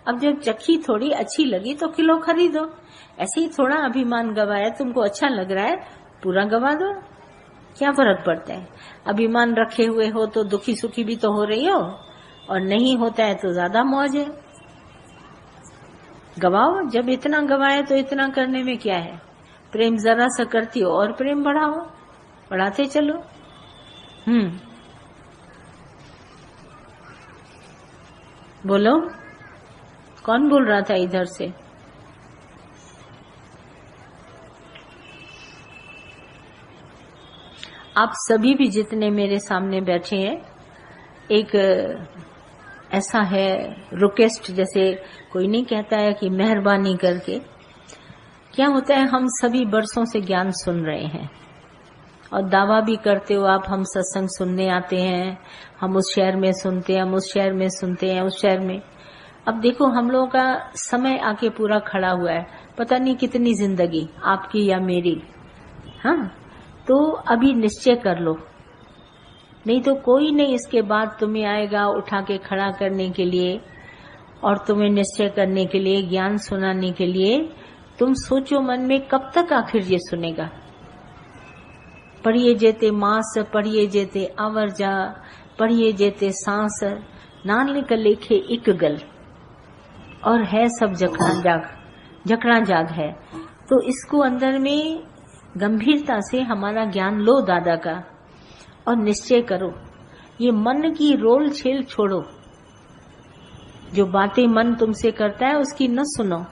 अब जब चखी थोड़ी अच्छी लगी तो किलो खरीदो। ऐसे ही थोड़ा अभिमान गवाया, तुमको अच्छा लग रहा है, पूरा गवा दो, क्या फर्क पड़ता है। अभिमान रखे हुए हो तो दुखी सुखी भी तो हो रही हो, और नहीं होता है तो ज्यादा मौज है। गवाओ, जब इतना गवाया तो इतना करने में क्या है। प्रेम जरा सा करती हो और प्रेम बढ़ाओ, बढ़ाते चलो। बोलो, कौन बोल रहा था इधर से? आप सभी भी जितने मेरे सामने बैठे हैं, एक ऐसा है रिक्वेस्ट, जैसे कोई नहीं कहता है कि मेहरबानी करके। क्या होता है, हम सभी बरसों से ज्ञान सुन रहे हैं और दावा भी करते हो आप, हम सत्संग सुनने आते हैं, हम उस शहर में सुनते हैं, हम उस शहर में सुनते हैं, उस शहर में। अब देखो हम लोगों का समय आके पूरा खड़ा हुआ है, पता नहीं कितनी जिंदगी आपकी या मेरी। हाँ, तो अभी निश्चय कर लो, नहीं तो कोई नहीं इसके बाद तुम्हें आएगा उठा के खड़ा करने के लिए और तुम्हें निश्चय करने के लिए, ज्ञान सुनाने के लिए। तुम सोचो मन में, कब तक आखिर ये सुनेगा। पढ़िए जेते मास, पढ़िए जेते आवर जा, पढ़िए जेते सांस, नानक लेखे एक गल। और है सब जकड़ा जाग है। तो इसको अंदर में गंभीरता से हमारा ज्ञान लो दादा का, और निश्चय करो। ये मन की रोल छेल छोड़ो, जो बातें मन तुमसे करता है उसकी न सुनो।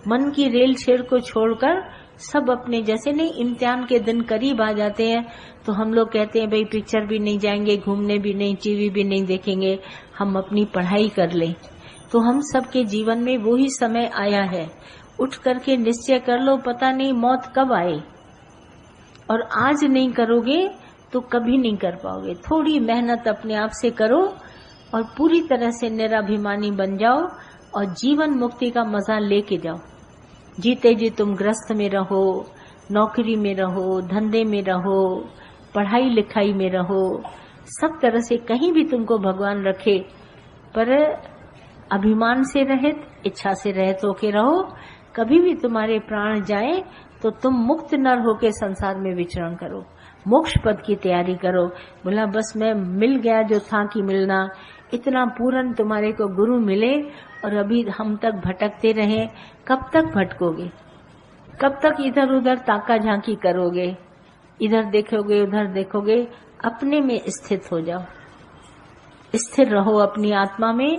मन की रेल छेड़ को छोड़कर सब अपने, जैसे नहीं इम्तिहान के दिन करीब आ जाते हैं तो हम लोग कहते हैं भाई पिक्चर भी नहीं जाएंगे, घूमने भी नहीं, टीवी भी नहीं देखेंगे, हम अपनी पढ़ाई कर लें। तो हम सबके जीवन में वो ही समय आया है। उठ करके निश्चय कर लो, पता नहीं मौत कब आए, और आज नहीं करोगे तो कभी नहीं कर पाओगे। थोड़ी मेहनत अपने आप से करो और पूरी तरह से निराभिमानी बन जाओ और जीवन मुक्ति का मजा लेके जाओ। जीते जी तुम गृहस्थ में रहो, नौकरी में रहो, धंधे में रहो, पढ़ाई लिखाई में रहो, सब तरह से कहीं भी तुमको भगवान रखे, पर अभिमान से रहित, इच्छा से रहित होके रहो। कभी भी तुम्हारे प्राण जाए तो तुम मुक्त नर होके संसार में विचरण करो, मोक्ष पद की तैयारी करो। बोला बस मैं मिल गया जो था कि मिलना, इतना पूर्ण तुम्हारे को गुरु मिले और अभी हम तक भटकते रहे। कब तक भटकोगे? कब तक इधर उधर ताका झांकी करोगे? इधर देखोगे उधर देखोगे। अपने में स्थित हो जाओ, स्थिर रहो अपनी आत्मा में।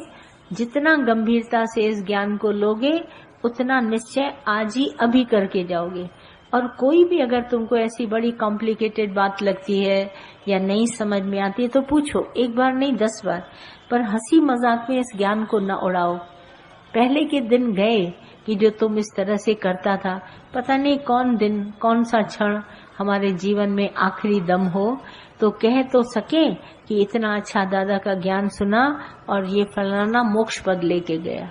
जितना गंभीरता से इस ज्ञान को लोगे उतना निश्चय आज ही अभी करके जाओगे। और कोई भी अगर तुमको ऐसी बड़ी कॉम्प्लिकेटेड बात लगती है या नहीं समझ में आती है तो पूछो, एक बार नहीं 10 बार, पर हंसी मजाक में इस ज्ञान को न उड़ाओ। पहले के दिन गए कि जो तुम इस तरह से करता था, पता नहीं कौन दिन कौन सा क्षण हमारे जीवन में आखिरी दम हो तो कह तो सके कि इतना अच्छा दादा का ज्ञान सुना और ये फलाना मोक्ष पद लेके गया।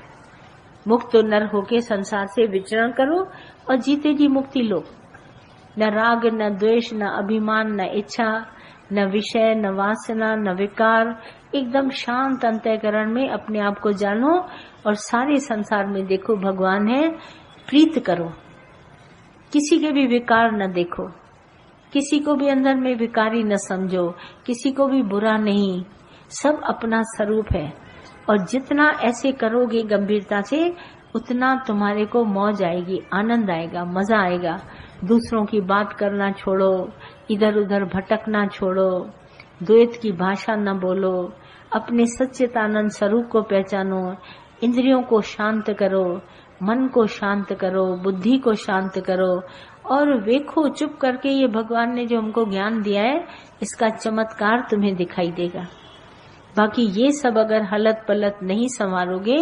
मुक्त नर होके संसार से विचरण करो और जीते जी मुक्ति लो। न राग, न द्वेष, न अभिमान, न इच्छा, न विषय, न वासना, न विकार, एकदम शांत अंतःकरण में अपने आप को जानो और सारे संसार में देखो भगवान है। प्रीत करो, किसी के भी विकार न देखो, किसी को भी अंदर में विकारी न समझो, किसी को भी बुरा नहीं, सब अपना स्वरूप है। और जितना ऐसे करोगे गंभीरता से, उतना तुम्हारे को मौज आएगी, आनंद आएगा, मजा आएगा। दूसरों की बात करना छोड़ो, इधर उधर भटकना छोड़ो, द्वैत की भाषा न बोलो, अपने सच्चिदानंद स्वरूप को पहचानो, इंद्रियों को शांत करो, मन को शांत करो, बुद्धि को शांत करो और देखो चुप करके ये भगवान ने जो हमको ज्ञान दिया है इसका चमत्कार तुम्हें दिखाई देगा। बाकी ये सब अगर हलत पलत नहीं संवारोगे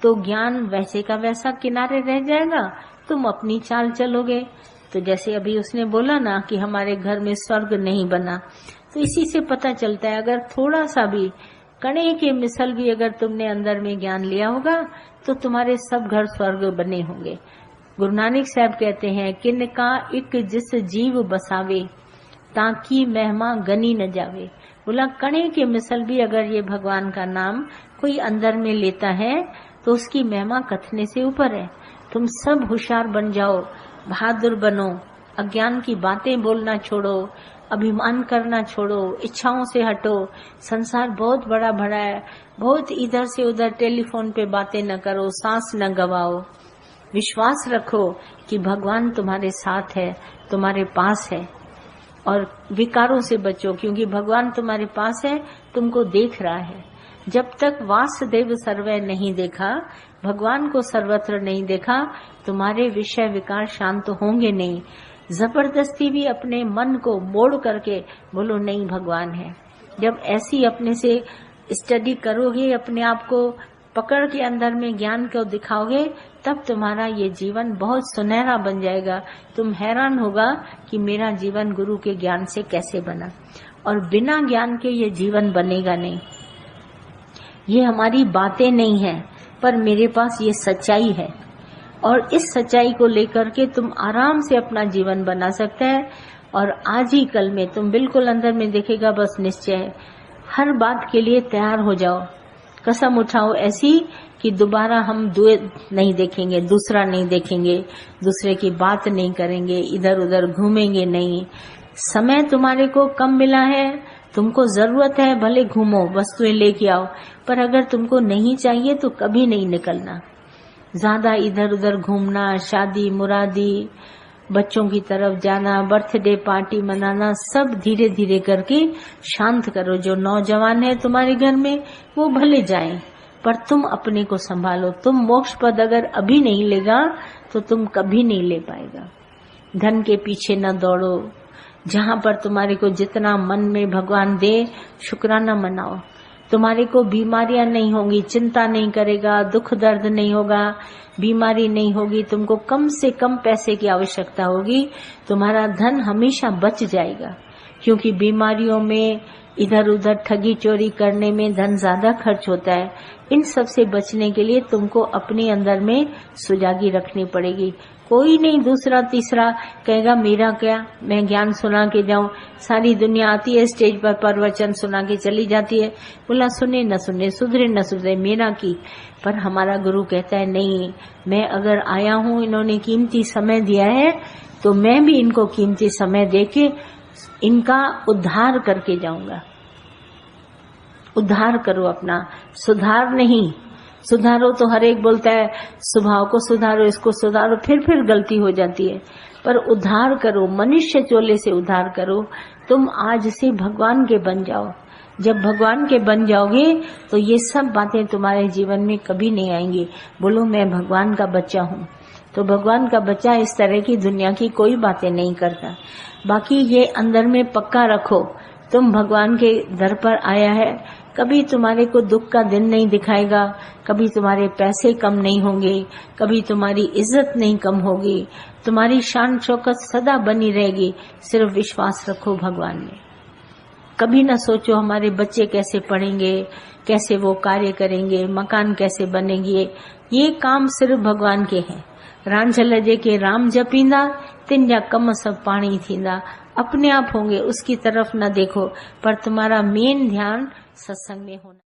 तो ज्ञान वैसे का वैसा किनारे रह जाएगा, तुम अपनी चाल चलोगे। तो जैसे अभी उसने बोला ना कि हमारे घर में स्वर्ग नहीं बना, तो इसी से पता चलता है अगर थोड़ा सा भी कणे के मिसल भी अगर तुमने अंदर में ज्ञान लिया होगा तो तुम्हारे सब घर स्वर्ग बने होंगे। गुरु नानक साहब कहते हैं, किनका इक जिस जीव बसावे ताकि महिमा गनी न जावे। बोला कणे के मिसल भी अगर ये भगवान का नाम कोई अंदर में लेता है तो उसकी महिमा कथने से ऊपर है। तुम सब होशियार बन जाओ, बहादुर बनो, अज्ञान की बातें बोलना छोड़ो, अभिमान करना छोड़ो, इच्छाओं से हटो। संसार बहुत बड़ा भरा है, बहुत इधर से उधर टेलीफोन पे बातें न करो, सांस न गवाओ। विश्वास रखो कि भगवान तुम्हारे साथ है, तुम्हारे पास है। और विकारों से बचो क्योंकि भगवान तुम्हारे पास है, तुमको देख रहा है। जब तक वासुदेव सर्वै नहीं देखा, भगवान को सर्वत्र नहीं देखा, तुम्हारे विषय विकार शांत होंगे नहीं। जबरदस्ती भी अपने मन को मोड़ करके बोलो नहीं भगवान है। जब ऐसी अपने से स्टडी करोगे, अपने आप को पकड़ के अंदर में ज्ञान को दिखाओगे, तब तुम्हारा ये जीवन बहुत सुनहरा बन जाएगा। तुम हैरान होगा कि मेरा जीवन गुरु के ज्ञान से कैसे बना। और बिना ज्ञान के ये जीवन बनेगा नहीं। ये हमारी बातें नहीं है, पर मेरे पास ये सच्चाई है और इस सच्चाई को लेकर के तुम आराम से अपना जीवन बना सकते हैं। और आज ही कल में तुम बिल्कुल अंदर में देखेगा, बस निश्चय है, हर बात के लिए तैयार हो जाओ। कसम उठाओ ऐसी कि दोबारा हम नहीं देखेंगे, दूसरा नहीं देखेंगे, दूसरे की बात नहीं करेंगे, इधर उधर घूमेंगे नहीं। समय तुम्हारे को कम मिला है, तुमको जरूरत है भले घूमो, वस्तुएं लेके आओ, पर अगर तुमको नहीं चाहिए तो कभी नहीं निकलना। ज्यादा इधर उधर घूमना, शादी मुरादी, बच्चों की तरफ जाना, बर्थडे पार्टी मनाना, सब धीरे धीरे करके शांत करो। जो नौजवान है तुम्हारे घर में वो भले जाएं, पर तुम अपने को संभालो। तुम मोक्ष पद अगर अभी नहीं लेगा तो तुम कभी नहीं ले पाएगा। धन के पीछे न दौड़ो। जहां पर तुम्हारे को जितना मन में भगवान दे, शुक्राना मनाओ। तुम्हारे को बीमारियां नहीं होंगी, चिंता नहीं करेगा, दुख दर्द नहीं होगा, बीमारी नहीं होगी, तुमको कम से कम पैसे की आवश्यकता होगी, तुम्हारा धन हमेशा बच जाएगा। क्योंकि बीमारियों में, इधर उधर ठगी चोरी करने में धन ज्यादा खर्च होता है। इन सब से बचने के लिए तुमको अपने अंदर में सुजागी रखनी पड़ेगी। कोई नहीं दूसरा तीसरा कहेगा मेरा क्या, मैं ज्ञान सुना के जाऊं। सारी दुनिया आती है स्टेज पर, प्रवचन सुना के चली जाती है। बोला सुने न सुने, सुधरे न सुधरे, मेरा की। पर हमारा गुरु कहता है नहीं, मैं अगर आया हूं, इन्होंने कीमती समय दिया है, तो मैं भी इनको कीमती समय देके इनका उद्धार करके जाऊंगा। उद्धार करो अपना, सुधार नहीं। सुधारो तो हर एक बोलता है स्वभाव को सुधारो, इसको सुधारो, फिर गलती हो जाती है। पर उद्धार करो, मनुष्य चोले से उद्धार करो। तुम आज से भगवान के बन जाओ। जब भगवान के बन जाओगे तो ये सब बातें तुम्हारे जीवन में कभी नहीं आएंगी। बोलो मैं भगवान का बच्चा हूँ, तो भगवान का बच्चा इस तरह की दुनिया की कोई बातें नहीं करता। बाकी ये अंदर में पक्का रखो, तुम भगवान के दर पर आया है, कभी तुम्हारे को दुख का दिन नहीं दिखाएगा, कभी तुम्हारे पैसे कम नहीं होंगे, कभी तुम्हारी इज्जत नहीं कम होगी, तुम्हारी शान शौकत सदा बनी रहेगी। सिर्फ विश्वास रखो भगवान में। कभी ना सोचो हमारे बच्चे कैसे पढ़ेंगे, कैसे वो कार्य करेंगे, मकान कैसे बनेंगे। ये काम सिर्फ भगवान के हैं। रांझल जे के राम जपींदा, तिन जा कम सब पाणी थींदा। अपने आप होंगे, उसकी तरफ न देखो, पर तुम्हारा मेन ध्यान सत्संग में होना।